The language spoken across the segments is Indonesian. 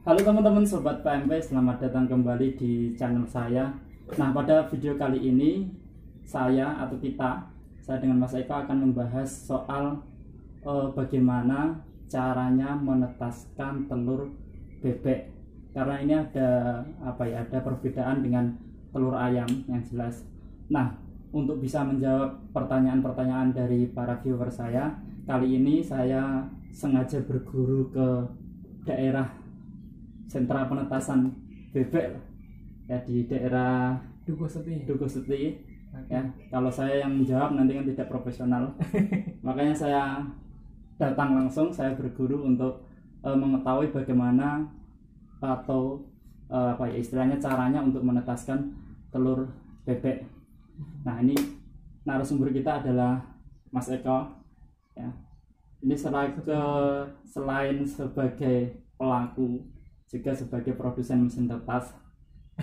Halo teman-teman sobat PMP, selamat datang kembali di channel saya. Nah, pada video kali ini saya dengan Mas Eko akan membahas soal bagaimana caranya menetaskan telur bebek. Karena ini ada perbedaan dengan telur ayam yang jelas. Nah, untuk bisa menjawab pertanyaan-pertanyaan dari para viewer saya, kali ini saya sengaja berguru ke daerah sentra penetasan bebek ya, di daerah Dukuh Seti. Okay. Ya, kalau saya yang menjawab nanti kan tidak profesional. Makanya saya datang langsung, saya berguru untuk mengetahui bagaimana atau istilahnya caranya untuk menetaskan telur bebek. Nah, ini narasumber kita adalah Mas Eko ya. Ini selain sebagai pelaku juga sebagai produsen mesin tetas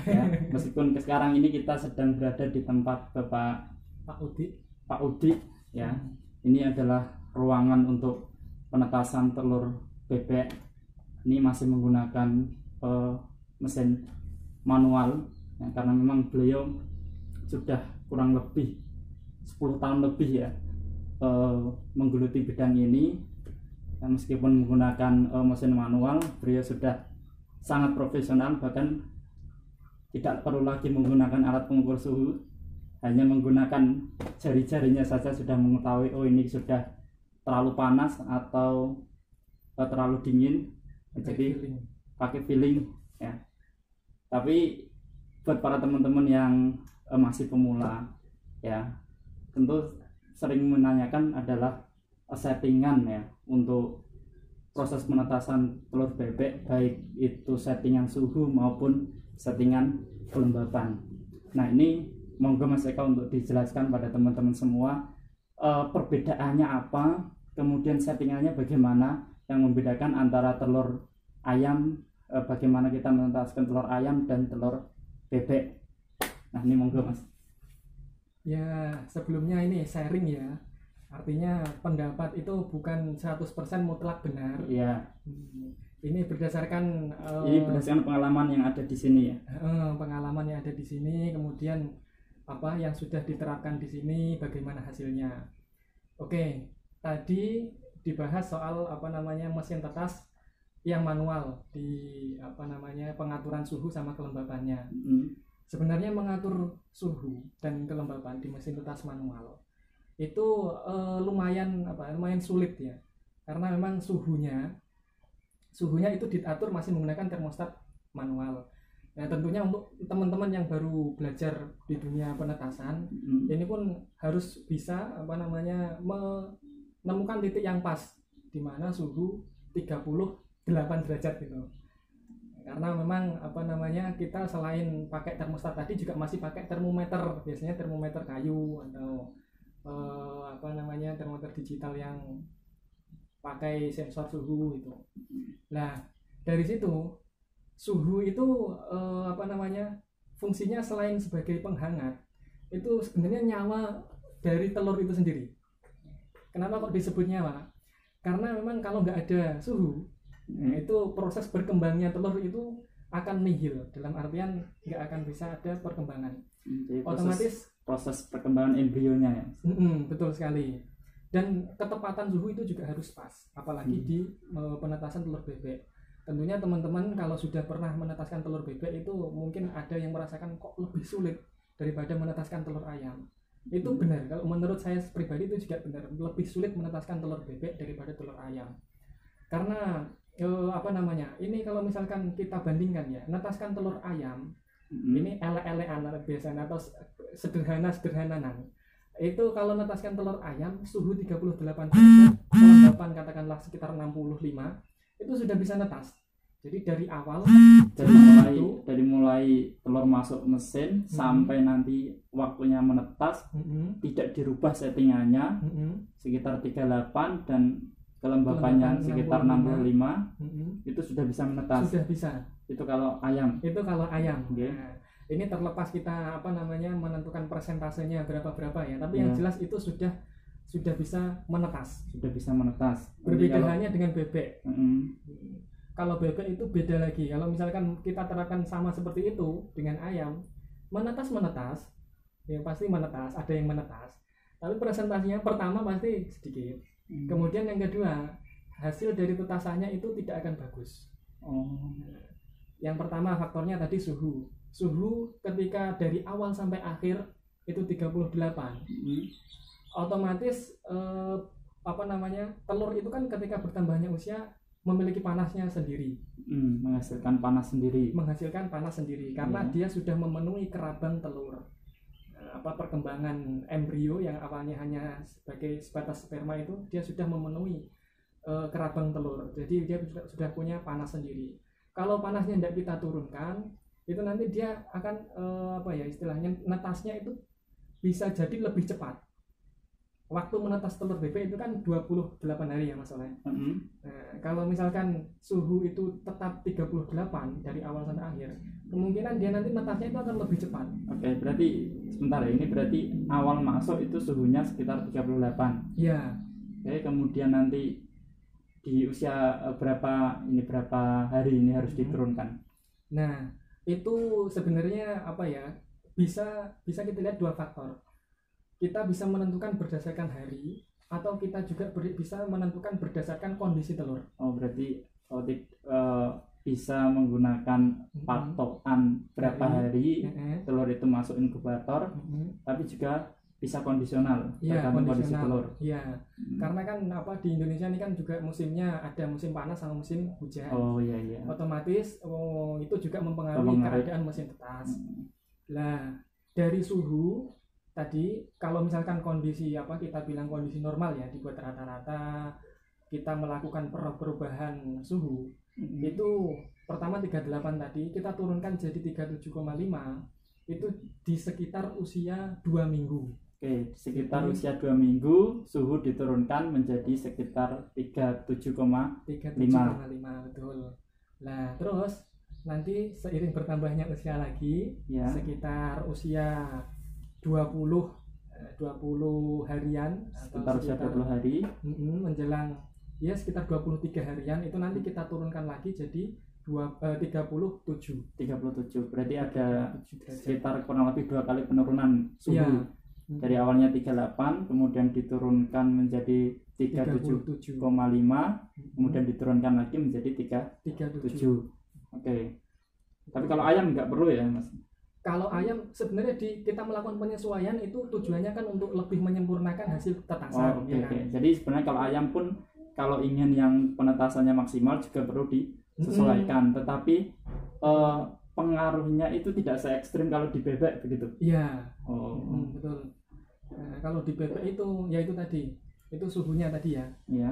ya. Meskipun sekarang ini kita sedang berada di tempat Pak Udi ya. Ini adalah ruangan untuk penetasan telur bebek. Ini masih menggunakan mesin manual ya, karena memang beliau sudah kurang lebih 10 tahun lebih ya menggeluti bidang ini ya. Meskipun menggunakan mesin manual, beliau sudah sangat profesional, bahkan tidak perlu lagi menggunakan alat pengukur suhu, hanya menggunakan jari-jarinya saja sudah mengetahui ini sudah terlalu panas atau terlalu dingin, jadi pakai feeling ya. Tapi buat para teman-teman yang masih pemula ya, tentu sering menanyakan adalah settingan ya untuk proses penetasan telur bebek, baik itu settingan suhu maupun settingan kelembapan. Nah, ini monggo Mas Eka untuk dijelaskan pada teman-teman semua perbedaannya apa, kemudian settingannya bagaimana yang membedakan antara telur ayam, bagaimana kita menetaskan telur ayam dan telur bebek. Nah, ini monggo Mas. Ya, sebelumnya ini sharing ya. Artinya pendapat itu bukan 100% mutlak benar. Iya. Ini berdasarkan pengalaman yang ada di sini ya. Pengalaman yang ada di sini, kemudian apa yang sudah diterapkan di sini, bagaimana hasilnya. Oke, tadi dibahas soal mesin tetas yang manual di pengaturan suhu sama kelembabannya. Sebenarnya mengatur suhu dan kelembaban di mesin tetas manual itu lumayan sulit ya, karena memang suhunya itu diatur masih menggunakan termostat manual. Nah, tentunya untuk teman-teman yang baru belajar di dunia penetasan, ini pun harus bisa menemukan titik yang pas di mana suhu 38 derajat gitu. Karena memang kita selain pakai termostat tadi juga masih pakai termometer, biasanya termometer kayu atau termometer digital yang pakai sensor suhu itu. Nah, dari situ suhu itu fungsinya selain sebagai penghangat, itu sebenarnya nyawa dari telur itu sendiri. Kenapa kok disebut nyawa? Karena memang kalau nggak ada suhu, itu proses berkembangnya telur itu akan nihil, dalam artian nggak akan bisa ada perkembangan. Jadi otomatis proses perkembangan embrionya ya. Betul sekali. Dan ketepatan suhu itu juga harus pas, apalagi di penetasan telur bebek. Tentunya teman-teman kalau sudah pernah menetaskan telur bebek itu mungkin ada yang merasakan kok lebih sulit daripada menetaskan telur ayam. Itu benar, kalau menurut saya pribadi itu juga benar, lebih sulit menetaskan telur bebek daripada telur ayam. Karena ini kalau misalkan kita bandingkan ya, menetaskan telur ayam ini ele-elean biasanya atau sederhana-sederhananan. Itu kalau menetaskan telur ayam suhu 38 derajat, kelembapan katakanlah sekitar 65, itu sudah bisa netas. Jadi dari awal dari mulai telur masuk mesin sampai nanti waktunya menetas, tidak dirubah settingannya, sekitar 38 dan kelembapannya sekitar 65, itu sudah bisa menetas. Sudah bisa. Itu kalau ayam. Okay. Nah, ini terlepas kita menentukan persentasenya berapa ya, tapi yang jelas itu sudah bisa menetas. Sudah bisa menetas. Berbeda halnya dengan bebek. kalau bebek itu beda lagi. Kalau misalkan kita terapkan sama seperti itu dengan ayam, menetas yang pasti menetas, ada yang menetas, tapi presentasinya pertama pasti sedikit. Kemudian yang kedua, hasil dari tetasannya itu tidak akan bagus. Yang pertama faktornya tadi suhu ketika dari awal sampai akhir itu 38, otomatis telur itu kan ketika bertambahnya usia memiliki panasnya sendiri, menghasilkan panas sendiri karena dia sudah memenuhi kerabang telur. Perkembangan embrio yang awalnya hanya sebagai sebatas sperma itu dia sudah memenuhi kerabang telur, jadi dia sudah punya panas sendiri. Kalau panasnya tidak kita turunkan, itu nanti dia akan istilahnya netasnya itu bisa jadi lebih cepat. Waktu menetas telur bebek itu kan 28 hari ya masalahnya. Nah, kalau misalkan suhu itu tetap 38 dari awal sampai akhir, kemungkinan dia nanti netasnya itu akan lebih cepat. Oke, berarti sebentar ya, ini berarti awal masuk itu suhunya sekitar 38. Iya. Oke, kemudian nanti di usia berapa hari ini harus diturunkan? Nah, itu sebenarnya bisa kita lihat dua faktor. Kita bisa menentukan berdasarkan hari, atau kita juga bisa menentukan berdasarkan kondisi telur. Berarti bisa menggunakan patokan berapa hari telur itu masuk inkubator, tapi juga bisa kondisional tergantung kondisi telur. Iya. Karena kan di Indonesia ini kan juga musimnya ada musim panas sama musim hujan. Iya. Otomatis itu juga mempengaruhi keadaan mesin tetas. Nah, dari suhu tadi, kalau misalkan kondisi kita bilang kondisi normal ya, dibuat rata-rata, kita melakukan perubahan suhu, itu pertama 38 tadi kita turunkan jadi 37,5, itu di sekitar usia 2 minggu. Oke, sekitar usia 2 minggu suhu diturunkan menjadi sekitar 37,5. Betul. Nah, terus nanti seiring bertambahnya usia lagi, sekitar usia 20 harian, sekitar usia 20 hari menjelang sekitar 23 harian, itu nanti kita turunkan lagi jadi 37. Berarti ada sekitar kurang lebih 2 kali penurunan suhu. Dari awalnya 38 kemudian diturunkan menjadi 37,5, kemudian diturunkan lagi menjadi 37. Oke. Tapi kalau ayam nggak perlu ya, Mas? Kalau ayam sebenarnya kita melakukan penyesuaian itu tujuannya kan untuk lebih menyempurnakan hasil penetasan. Oke. Jadi sebenarnya kalau ayam pun kalau ingin yang penetasannya maksimal juga perlu disesuaikan, tetapi pengaruhnya itu tidak se-ekstrim kalau di bebek begitu. Iya. Betul. Nah, kalau di bebek itu ya itu tadi, itu suhunya tadi ya.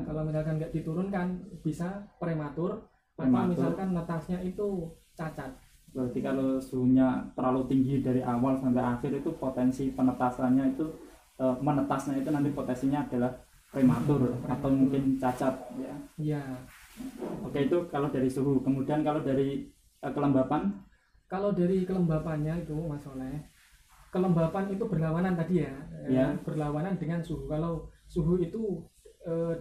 Kalau misalkan nggak diturunkan bisa prematur. Atau misalkan netasnya itu cacat. Berarti kalau suhunya terlalu tinggi dari awal sampai akhir itu potensi penetasannya itu menetasnya itu nanti potensinya adalah prematur atau mungkin cacat ya. Iya. Oke, itu kalau dari suhu. Kemudian kalau dari kelembapan? Kalau dari kelembapannya itu Mas Oleh, kelembapan itu berlawanan tadi ya. Berlawanan dengan suhu. Kalau suhu itu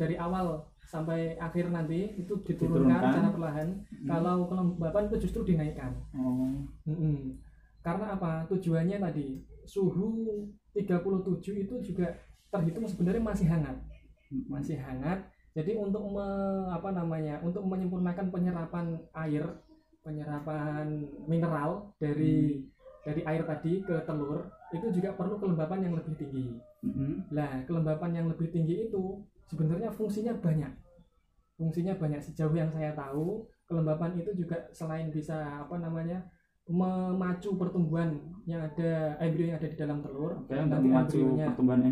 dari awal sampai akhir nanti itu diturunkan secara perlahan. Kalau kelembapan itu justru dinaikkan. Karena apa? Tujuannya tadi suhu 37 itu juga terhitung sebenarnya masih hangat. Jadi untuk untuk menyempurnakan penyerapan air, penyerapan mineral dari air tadi ke telur itu juga perlu kelembapan yang lebih tinggi. Nah, kelembapan yang lebih tinggi itu sebenarnya fungsinya banyak. Sejauh yang saya tahu, kelembapan itu juga selain bisa memacu pertumbuhan embrio yang ada di dalam telur. Nanti embrionya pertumbuhan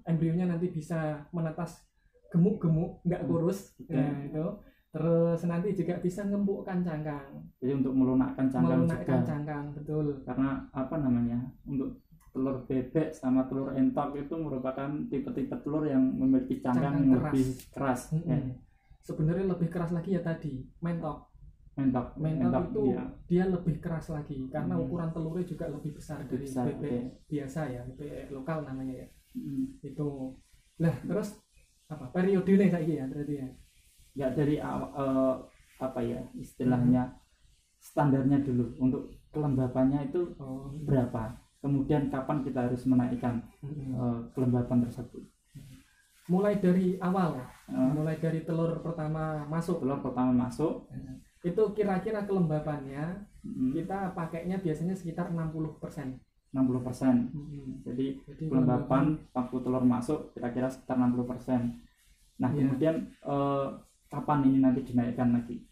embrionya nanti bisa menetas gemuk-gemuk, nggak kurus. Nah, itu. Terus nanti juga bisa ngembukkan cangkang. Jadi untuk melunakkan cangkang, betul. Karena untuk telur bebek sama telur entok itu merupakan tipe-tipe telur yang memiliki cangkang yang lebih keras. Sebenarnya lebih keras lagi ya tadi, mentok itu dia lebih keras lagi karena ukuran telurnya juga lebih besar dari bebek biasa ya, bebek lokal namanya ya. Itu. Lah, terus periodenya saiki ya berarti ya. Ya dari apa ya istilahnya standarnya dulu untuk kelembapannya itu berapa, kemudian kapan kita harus menaikkan kelembapan tersebut. Mulai dari awal, mulai dari telur pertama masuk itu kira-kira kelembapannya kita pakainya biasanya sekitar 60%. Jadi kelembapan waktu telur masuk kira-kira sekitar 60%. Nah kemudian kapan ini nanti dinaikkan lagi?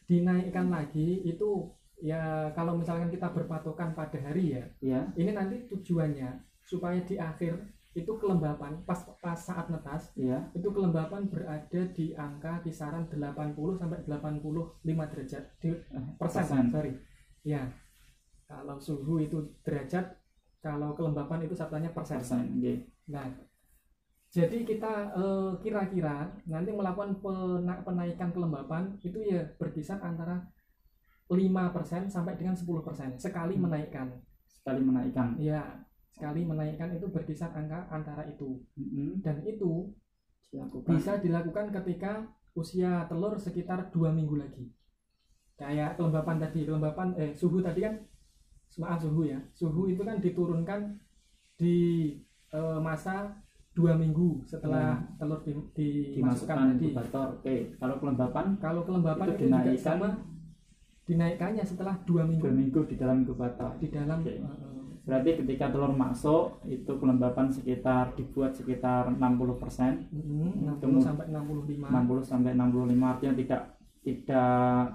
Dinaikkan lagi itu ya kalau misalkan kita berpatokan pada hari ya. Ini nanti tujuannya supaya di akhir itu kelembapan pas saat netas itu kelembapan berada di angka kisaran 80 sampai 85 derajat persen. Ya. Kalau suhu itu derajat, kalau kelembapan itu sabtanya persen. Nah, jadi kita kira-kira nanti melakukan penaikan kelembapan itu ya berkisar antara 5% sampai dengan 10% sekali menaikkan. Ya, sekali menaikkan itu berkisar angka antara itu. Dan itu bisa dilakukan ketika usia telur sekitar 2 minggu lagi. Kayak suhu tadi kan, suhu itu kan diturunkan di masa 2 minggu setelah telur dimasukkan tadi. Kalau kelembapan itu juga sama, dinaikkannya setelah 2 minggu di dalam inkubator. Berarti ketika telur masuk itu kelembapan dibuat sekitar 60%, 60 sampai 65. 60 sampai 65 artinya tidak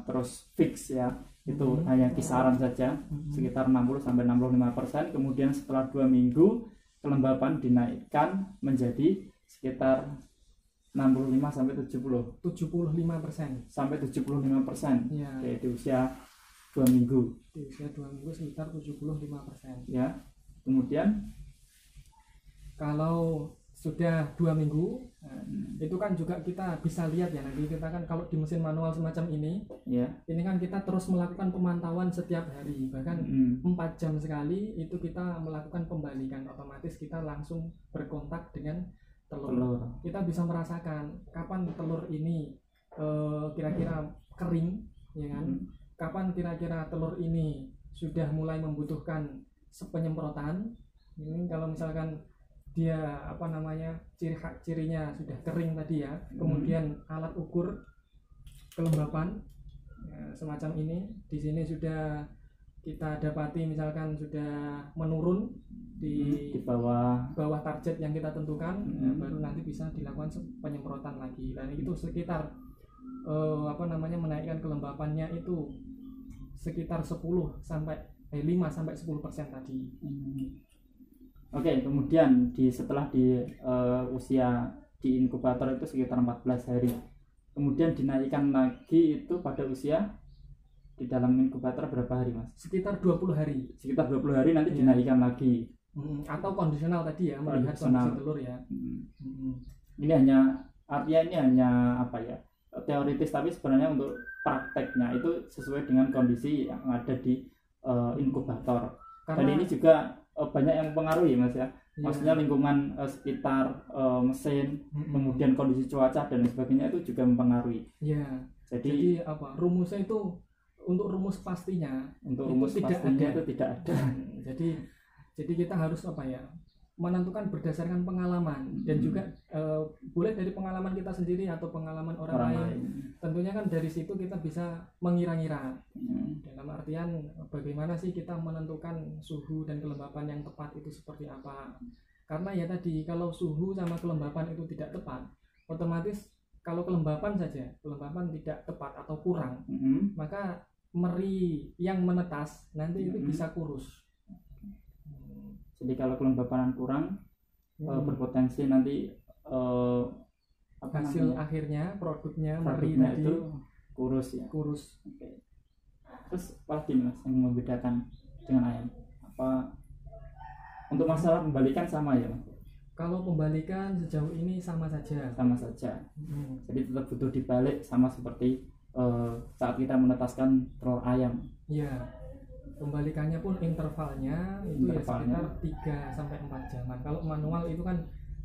terus fix ya. Itu hanya kisaran saja, sekitar 60 sampai 65%. Kemudian setelah 2 minggu kelembapan dinaikkan menjadi sekitar 65 sampai 75%. Sampai 75%. Di usia 2 minggu. Di usia 2 minggu sekitar 75%. Ya. Kemudian kalau sudah 2 minggu itu kan juga kita bisa lihat ya, nanti kita kan kalau di mesin manual semacam ini ini kan kita terus melakukan pemantauan setiap hari, bahkan 4 jam sekali itu kita melakukan pembalikan, otomatis kita langsung berkontak dengan telur. Kita bisa merasakan kapan telur ini kira-kira kering ya kan, kapan kira-kira telur ini sudah mulai membutuhkan penyemprotan. Ini kalau misalkan dia cirinya sudah kering tadi ya, kemudian alat ukur kelembapan semacam ini di sini sudah kita dapati misalkan sudah menurun di bawah target yang kita tentukan, baru nanti bisa dilakukan penyemprotan lagi. Dan itu sekitar menaikkan kelembapannya itu sekitar 5 sampai 10% tadi. Oke, kemudian setelah usia di inkubator itu sekitar 14 hari. Kemudian dinaikkan lagi itu pada usia di dalam inkubator berapa hari, Mas? Sekitar 20 hari. Sekitar 20 hari nanti dinaikkan lagi. Atau kondisional tadi ya, melihat kondisi telur ya. Artinya ini hanya teoritis, tapi sebenarnya untuk prakteknya itu sesuai dengan kondisi yang ada di inkubator. Dan ini juga banyak yang mempengaruhi, Mas ya. Maksudnya lingkungan sekitar mesin, kemudian kondisi cuaca dan sebagainya itu juga mempengaruhi. Jadi rumusnya itu, untuk rumus pastinya tidak ada. Jadi kita harus menentukan berdasarkan pengalaman dan juga boleh dari pengalaman kita sendiri atau pengalaman orang lain. Tentunya kan dari situ kita bisa mengira-ngira. Dalam artian bagaimana sih kita menentukan suhu dan kelembapan yang tepat itu seperti apa. Karena ya tadi, kalau suhu sama kelembapan itu tidak tepat, otomatis kalau kelembapan tidak tepat atau kurang, maka meri yang menetas nanti itu bisa kurus. Jadi kalau kelembapan kurang berpotensi nanti hasil akhirnya produknya meri tadi itu kurus ya. Okay. Terus apa lagi, Mas, yang membedakan dengan ayam? Untuk masalah pembalikan sama ya, Mas? Kalau pembalikan sejauh ini sama saja. Jadi tetap butuh dibalik sama seperti saat kita menetaskan telur ayam. Iya. Pembalikannya pun intervalnya itu ya sekitar 3 sampai 4 jaman. Kalau manual itu kan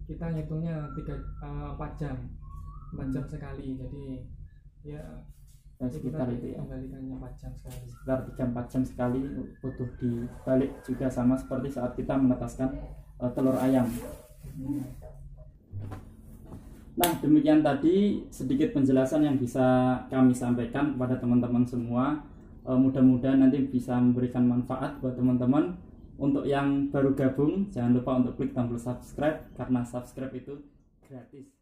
kita ngitungnya 4 jam sekali. Jadi ya Dan sekitar itu ya, kembalikannya 4 jam sekali. sekitar 3-4 jam sekali butuh dibalik juga, sama seperti saat kita menetaskan telur ayam. Nah, demikian tadi sedikit penjelasan yang bisa kami sampaikan kepada teman-teman semua. Mudah-mudahan nanti bisa memberikan manfaat buat teman-teman. Untuk yang baru gabung, jangan lupa untuk klik tombol subscribe, karena subscribe itu gratis.